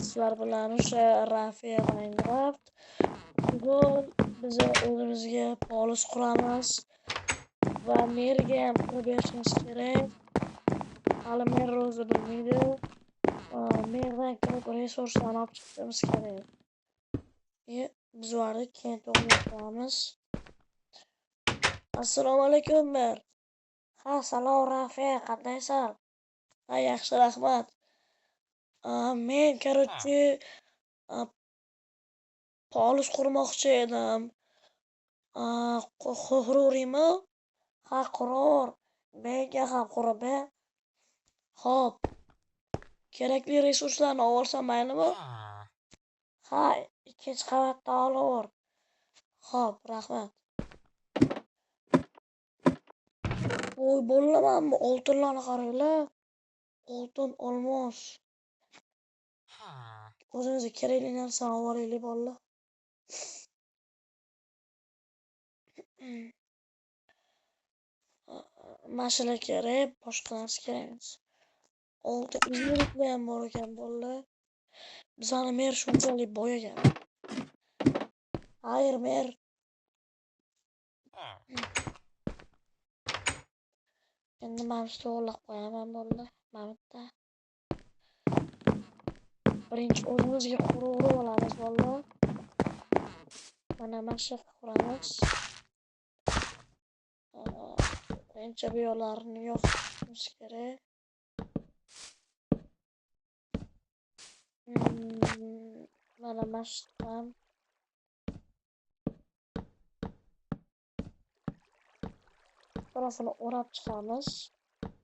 Sizlar bilan o'sha Rafiya Minecraft. Bugun biz o'zimizga polis quramiz va merga ham qurib berishimiz kerak. Hali mer o'zi bilmaydi. Merdan kirib resurslarni olib chiqishimiz kerak. Biz ularni keyin to'g'ri qilamiz. Assalomu alaykum mer. Ha, salom Rafiya, qandaysan? Ha, yaxshi, rahmat. Men короче polis qurmoqchi edim. Qururiymi? Ha, qurur. Menga ham qurib ber. Xo'p. Kerakli resurslarni olsam maylimi? Ha, ikkinchi qavatda olaver. Xo'p, rahmat. Voy, bolalar, oltinlarni qaranglar. Oltin, olmos. O'zimizga kerakli narsani olib olaylik, bolalar. Mashina kerak, boshqa narsa kerak emas. Oltin izmiriklar ham bor ekan, bolalar. Bizani mer shunchalik boyagan. Hayır, mer. Endi mana shu to'g'irlab qo'yaman, bolalar. Mana bitta. Birinchi o'zimizga qurib olamiz, bolalar. Mana shu yoqqa quramiz. Birinchi bu yo'llarni yoqishimiz kerak. Mana mashtam. Tarafini o'rab chiqamiz.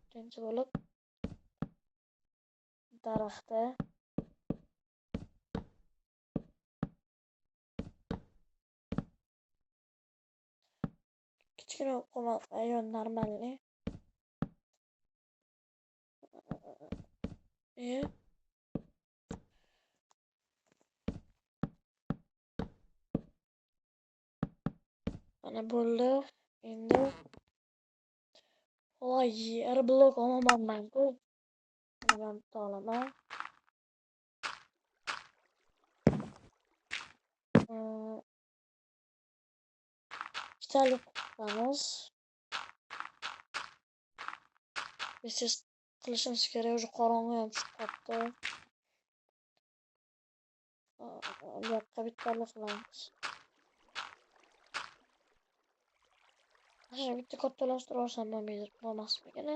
Birinchi bo'lib daraxtda. Kichkina qo'moq ayol normalniy. Mana bo'ldi. Endi voy, yer blok olmamanku. Mana bitta olaman. Ikkitalik qilamiz. Biz qilishimiz kerak, o'sha qorong'i ham tushib qolibdi. Bu yoqqa bittalik qilamiz. Mana bitta kattalashtirib olsam bo'lmasmikan?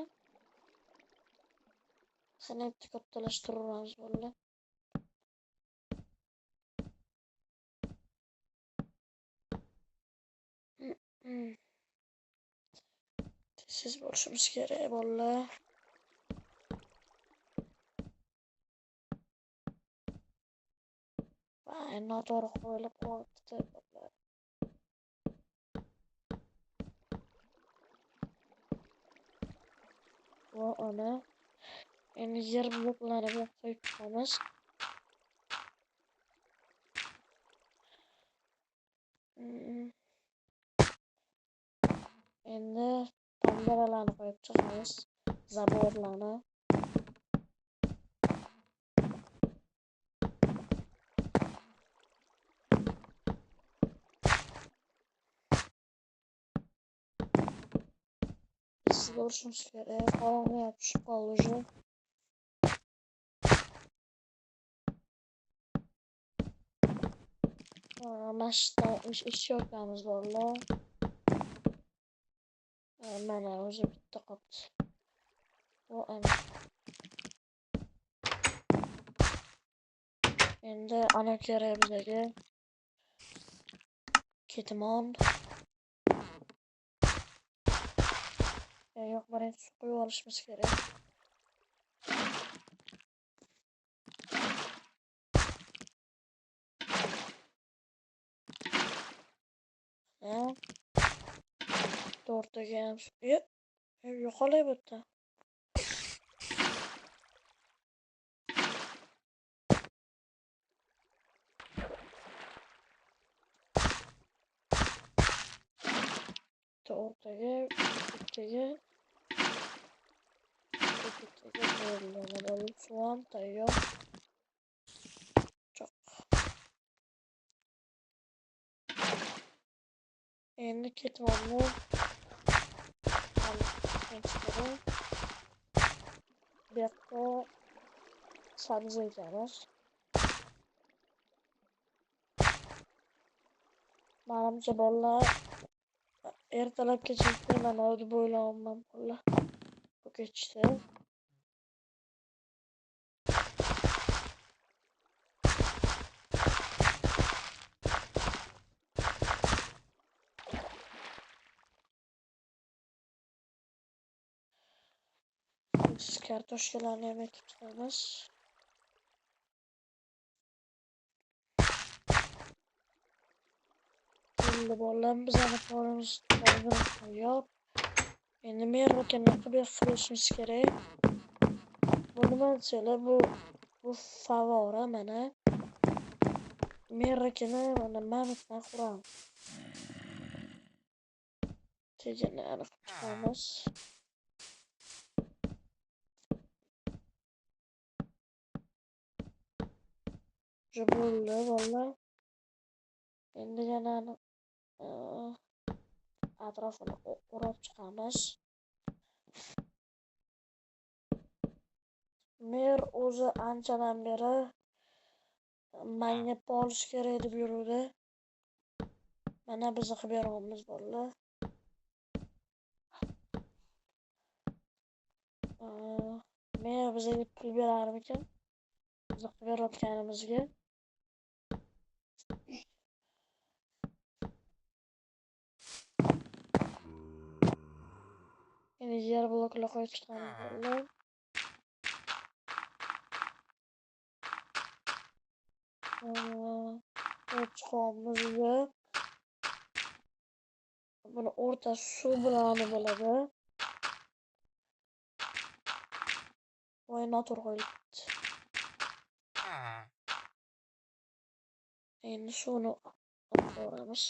Qani bitta kattalashtiramiz bolalar. Siz bo'lishimiz kerak, bolalar. Vay, noto'g'ri qo'yilib qolibdi, bolalar. Voy, ona. Endi yer bloklarini qo'yib chiqamiz. Endi panjaralarni qo'yib chiqamiz. Zaborlarni. Siz bo'lishimiz kerak. Qorong'i tushib qoldi уже. Mashta ish yoqamiz bolalar. Mana o'zi bitta qopti. Bu ana. Endi ana kerak bizga. Ketmon. Yo'q, birinchi qo'yib olishimiz kerak. O'rtaga ham yo'qolay bu yerda. O'rtaga, bittaga qo'yiladi. Suv ham tayyor. Endi ketmonni tekshirib, bu yoqqa sabzi ekamiz. Manimcha bolalar ertalabgacha mana deb o'ylayapman bolalar. Bu ketishdi. Biz kartoshkalarni ham ekib chiqamiz. Endi bolalar bizani polimiz tayyor. Endi mervakani qilishimiz kerak. Bu nima desanglar, bu favora mana. Mervakani mana mamutdan quramiz. Tegini aniq chiqamiz. Уже bo'ldi bolalar. Endi yana atrofini o'rab chiqamiz. Mer o'zi anchadan beri menga polish kerak deb yuruvdi. Mana biz qilib beryapmiz bolalar. Mer bizga pul berarmikan? Biz qilib berayotganimizga. Endi yer bloklar qo'yib chiqamiz bolalar. Qo'yib chiqamiz. Buni o'rtasi suv bilan bo'ladi. Voy noto'g'ri qo'yilibdi. Endi suvni qo'yamiz.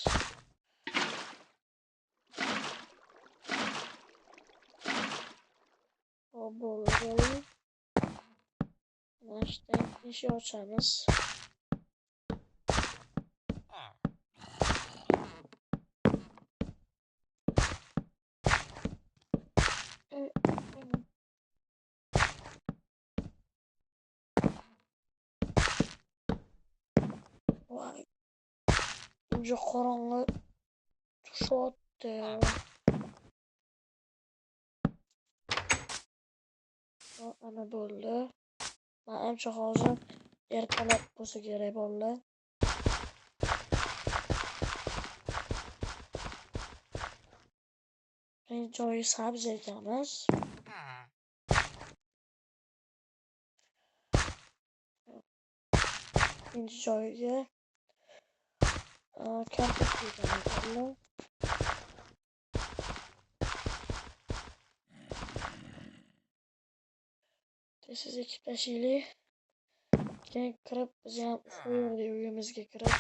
Bo'ldi. Mana shu eshik ochamiz. Voy. Juda qorong'i tushyapti. Ana bo'ldi. Menimcha hozir ertalab bo'lsa kerak bolalar. Birinchi joyi sabzi ekamiz. Ikkinchi joyiga kartoshka ekamiz bolalar. Tez ekib tashlaylik. Keyin kirib biz ham uxlayverdik uyimizga kirib.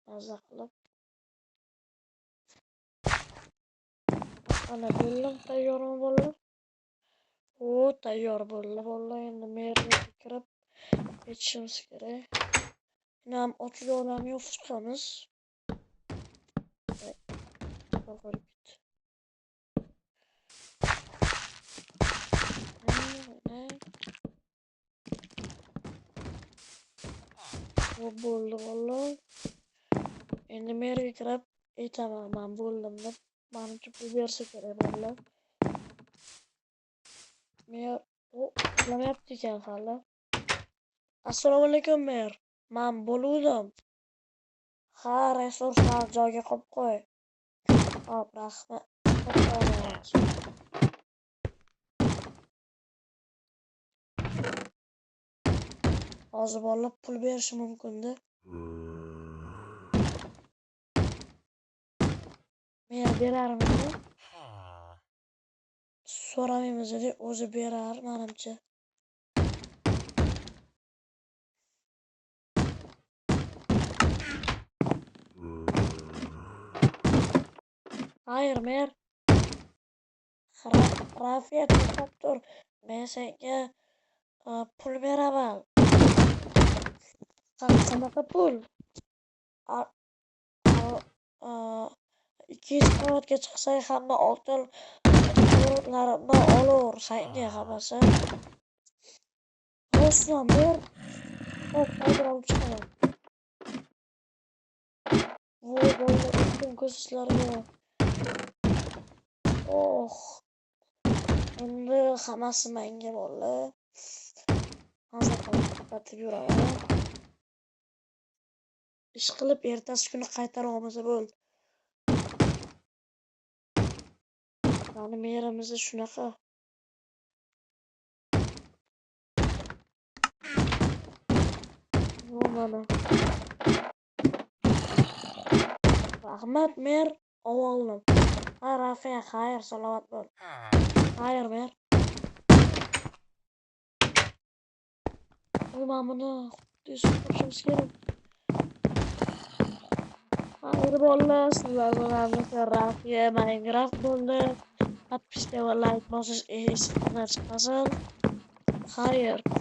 Mazza qilib. Ana bo'ldim, tayyormi bolalar? Tayyor bo'ldi bolalar. Endi merga kirib ketishimiz kerak. Ham ochlarni yopib chiqamiz. Bo'ldi bolalar. Endi merga kirib aytaman, men bo'ldim deb. Menimcha pul bersa kerak bolalar. Mer uxlamayapti ekan hali. Assalomu alaykum mer. Men bo'luvdim. Ha, resurslar joyiga qo'yib qo'y. Hop, rahmat. Hozir bolalar pul berishi mumkin-da. Men berarmidi? So'ramaymiz deb o'zi berar menimcha. Hayır mer. Rafiya to'xtab tur. Men senga pul beraman. Qanaqa pul? 200 qavatga chiqsak hamma oltin o'rinlarimni olaversak hammasi. Rostdan ber. Hop, hozir olib chiqaman. Voy bolalar, o'tdim ko'z sizlarga. Oh, endi hammasi menga bolalar. Hozir qilib yuraman. Ish qilib ertasi kuni qaytaramiz bo'ldi. Mana merimiz shunaqa. Mana. Rahmat mer, o'g'lim. Ha, Rafiya, xayr, salomat bo'l. Xayr mer. Mana buni xuddi kerak. Xayr bolalar, sizlar bilan Rafiya Minecraft bo'ldi. Подписка va like bosish esingizdan chiqmasin. Xayr.